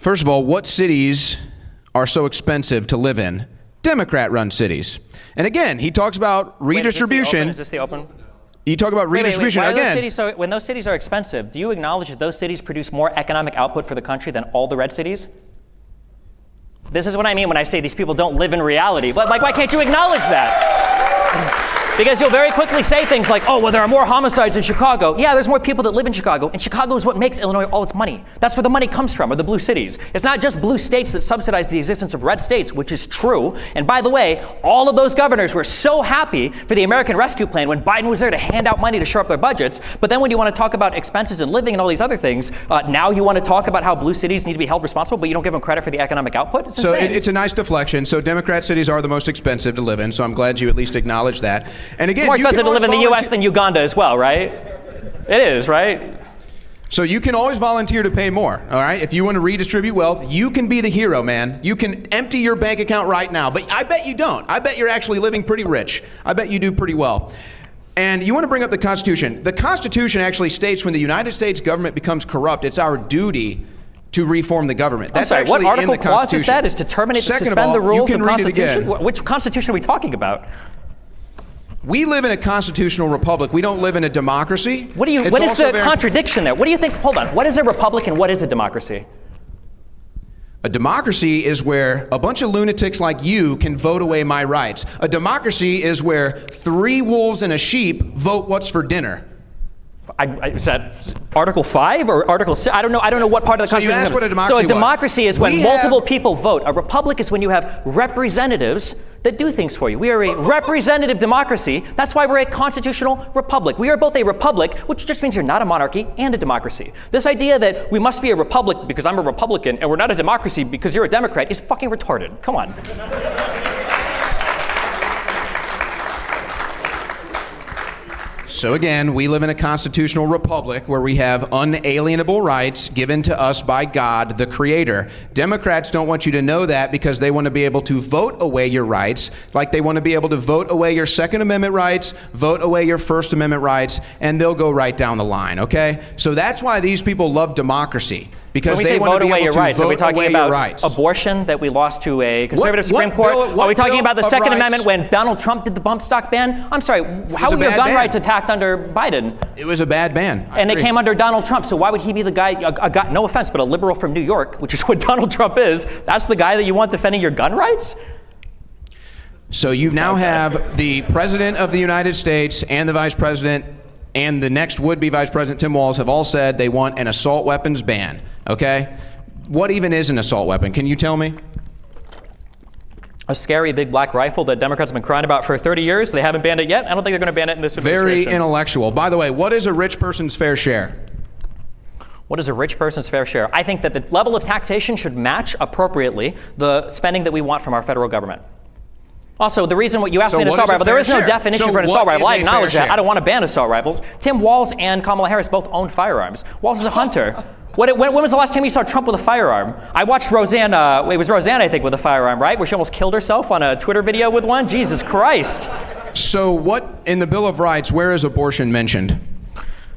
First of all, what cities are so expensive to live in? Democrat-run cities. And again, he talks about redistribution. Is this the open? You talk about redistribution again. When those cities are expensive, do you acknowledge that those cities produce more economic output for the country than all the red cities? This is what I mean when I say these people don't live in reality. But like, why can't you acknowledge that? Because you'll very quickly say things like, oh, well, there are more homicides in Chicago. Yeah, there's more people that live in Chicago, and Chicago is what makes Illinois all its money. That's where the money comes from, or the blue cities. It's not just blue states that subsidize the existence of red states, which is true. And by the way, all of those governors were so happy for the American Rescue Plan when Biden was there to hand out money to shore up their budgets. But then when you want to talk about expenses and living and all these other things, now you want to talk about how blue cities need to be held responsible, but you don't give them credit for the economic output? It's insane. It's a nice deflection. So Democrat cities are the most expensive to live in, so I'm glad you at least acknowledge that. And again, more expensive to live in the U.S. than Uganda as well, right? It is, right? So you can always volunteer to pay more, all right? If you want to redistribute wealth, you can be the hero, man. You can empty your bank account right now, but I bet you don't. I bet you're actually living pretty rich. I bet you do pretty well. And you want to bring up the Constitution. The Constitution actually states when the United States government becomes corrupt, it's our duty to reform the government. That's actually what article in the Constitution. Clause is that? Is to terminate, suspend the rules of Constitution? Which Constitution are we talking about? We live in a constitutional republic. We don't live in a democracy. What is the contradiction there? What do you think? Hold on. What is a republic and what is a democracy? A democracy is where a bunch of lunatics like you can vote away my rights. A democracy is where 3 wolves and a sheep vote what's for dinner. Is that Article 5 or Article 6? I don't know what part of the Constitution. So you asked what a democracy was. So a democracy is when multiple people vote. A republic is when you have representatives that do things for you. We are a representative democracy. That's why we're a constitutional republic. We are both a republic, which just means you're not a monarchy, and a democracy. This idea that we must be a republic because I'm a Republican and we're not a democracy because you're a Democrat is fucking retarded. Come on. So again, we live in a constitutional republic where we have unalienable rights given to us by God, the Creator. Democrats don't want you to know that because they want to be able to vote away your rights, like they want to be able to vote away your Second Amendment rights, vote away your First Amendment rights, and they'll go right down the line, okay? So that's why these people love democracy. Because they want to be able to vote away your rights. Are we talking about abortion that we lost to a conservative Supreme Court? Are we talking about the Second Amendment when Donald Trump did the bump stock ban? I'm sorry, how were your gun rights attacked under Biden? It was a bad ban. And they came under Donald Trump, so why would he be the guy, no offense, but a liberal from New York, which is what Donald Trump is, that's the guy that you want defending your gun rights? So you now have the President of the United States and the Vice President and the next would-be Vice President Tim Walz have all said they want an assault weapons ban, okay? What even is an assault weapon? Can you tell me? A scary big black rifle that Democrats have been crying about for 30 years. They haven't banned it yet. I don't think they're going to ban it in this administration. Very intellectual. By the way, what is a rich person's fair share? What is a rich person's fair share? I think that the level of taxation should match appropriately the spending that we want from our federal government. Also, the reason what you asked me an assault rifle, there is no definition for an assault rifle. I acknowledge that. I don't want to ban assault rifles. Tim Walz and Kamala Harris both own firearms. Walz is a hunter. When was the last time you saw Trump with a firearm? I watched Roseanne, it was Roseanne, I think, with a firearm, right? Where she almost killed herself on a Twitter video with one? Jesus Christ. So what, in the Bill of Rights, where is abortion mentioned?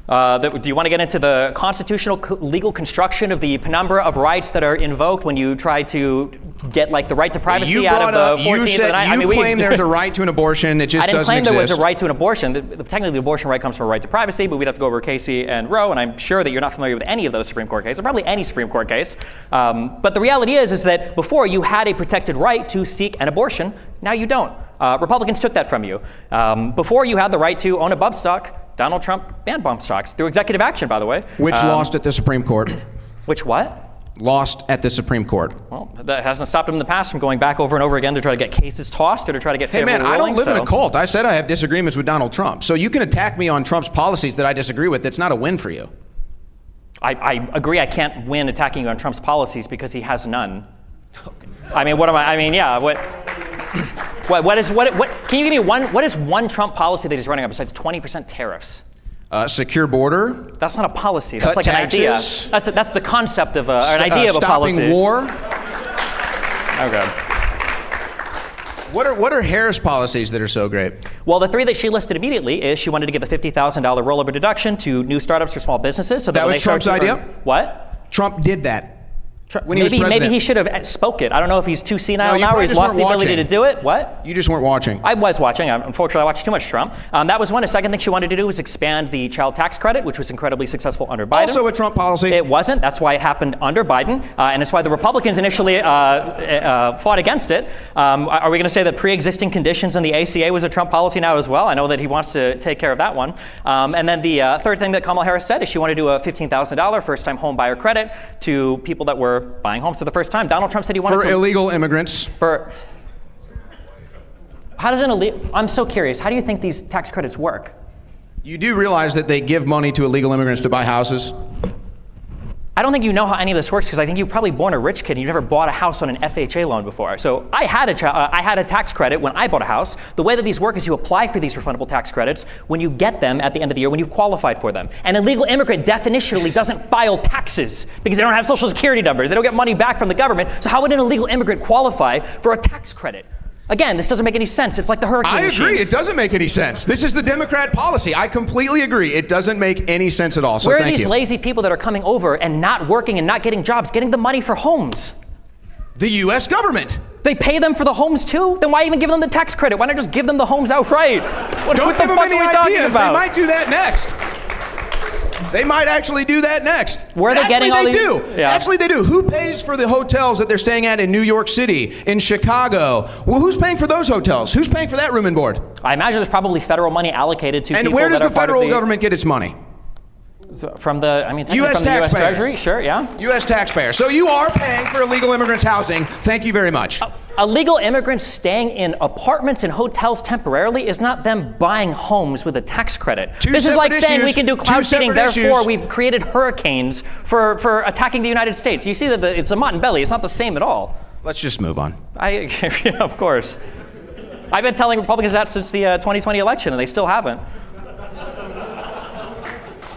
Do you want to get into the constitutional legal construction of the penumbra of rights that are invoked when you try to get like the right to privacy out of the 14th Amendment? You claim there's a right to an abortion. It just doesn't exist. I didn't claim there was a right to an abortion. Technically, the abortion right comes from a right to privacy, but we'd have to go over Casey and Roe, and I'm sure that you're not familiar with any of those Supreme Court cases, or probably any Supreme Court case. But the reality is that before you had a protected right to seek an abortion. Now you don't. Republicans took that from you. Before you had the right to own a bump stock. Donald Trump banned bump stocks through executive action, by the way. Which lost at the Supreme Court. Which what? Lost at the Supreme Court. Well, that hasn't stopped him in the past from going back over and over again to try to get cases tossed or to try to get favorable rulings. Hey man, I don't live in a cult. I said I have disagreements with Donald Trump. So you can attack me on Trump's policies that I disagree with. That's not a win for you. I agree I can't win attacking you on Trump's policies because he has none. Okay. I mean, what am I, I mean, yeah, what can you give me what is one Trump policy that he's running on besides 20% tariffs? Secure border. That's not a policy. That's like taxes. an idea. That's the concept of an idea of a policy. Stopping war. Okay. What are Harris' policies that are so great? Well, the 3 that she listed immediately is she wanted to give a $50,000 rollover deduction to new startups for small businesses. So that was Trump's idea? What? Trump did that. when he was president. Maybe he should have spoke it. I don't know if he's too senile No, you now or probably he's just lost the weren't ability to watching. do it. What? You just weren't watching. I was watching. Unfortunately, I watched too much Trump. That was one. A second thing she wanted to do was expand the child tax credit, which was incredibly successful under Biden. Also a Trump policy. It wasn't. That's why it happened under Biden, and it's why the Republicans initially fought against it. Are we going to say that pre-existing conditions in the ACA was a Trump policy now as well? I know that he wants to take care of that one. And then the third thing that Kamala Harris said is she wanted to do a $15,000 first-time home buyer credit to people that were buying homes for the first time. Donald Trump said he wanted for illegal immigrants. How does I'm so curious. How do you think these tax credits work? You do realize that they give money to illegal immigrants to buy houses? I don't think you know how any of this works because I think you were probably born a rich kid and you never bought a house on an FHA loan before. So I had a tax credit when I bought a house. The way that these work is you apply for these refundable tax credits when you get them at the end of the year when you've qualified for them. An illegal immigrant definitionally doesn't file taxes because they don't have social security numbers. They don't get money back from the government. So how would an illegal immigrant qualify for a tax credit? Again, this doesn't make any sense. It's like the hurricane I agree. machines. It doesn't make any sense. This is the Democrat policy. I completely agree. It doesn't make any sense at all. So Where are thank these you. lazy people that are coming over and not working and not getting jobs, getting the money for homes? The U.S. government. They pay them for the homes too? Then why even give them the tax credit? Why not just give them the homes outright? What Don't the give them fuck any are we talking ideas. about? They might do that next. They might actually do that next. Where are they getting all these? Actually, they do. Yeah. Actually, they do. Who pays for the hotels that they're staying at in New York City, in Chicago? Well, who's paying for those hotels? Who's paying for that room and board? I imagine there's probably federal money allocated to And people where does that the are part of federal government get its money? From the, technically U.S. from the U.S. taxpayers. Treasury? Sure, yeah. U.S. taxpayer. So you are paying for illegal immigrants' housing. Thank you very much. Illegal immigrants staying in apartments and hotels temporarily is not them buying homes with a tax credit. This is like saying we can do cloud seeding, therefore we've created hurricanes for attacking the United States. You see that it's a mott and belly. It's not the same at all. Let's just move on. Yeah, of course. I've been telling Republicans that since the 2020 election, and they still haven't.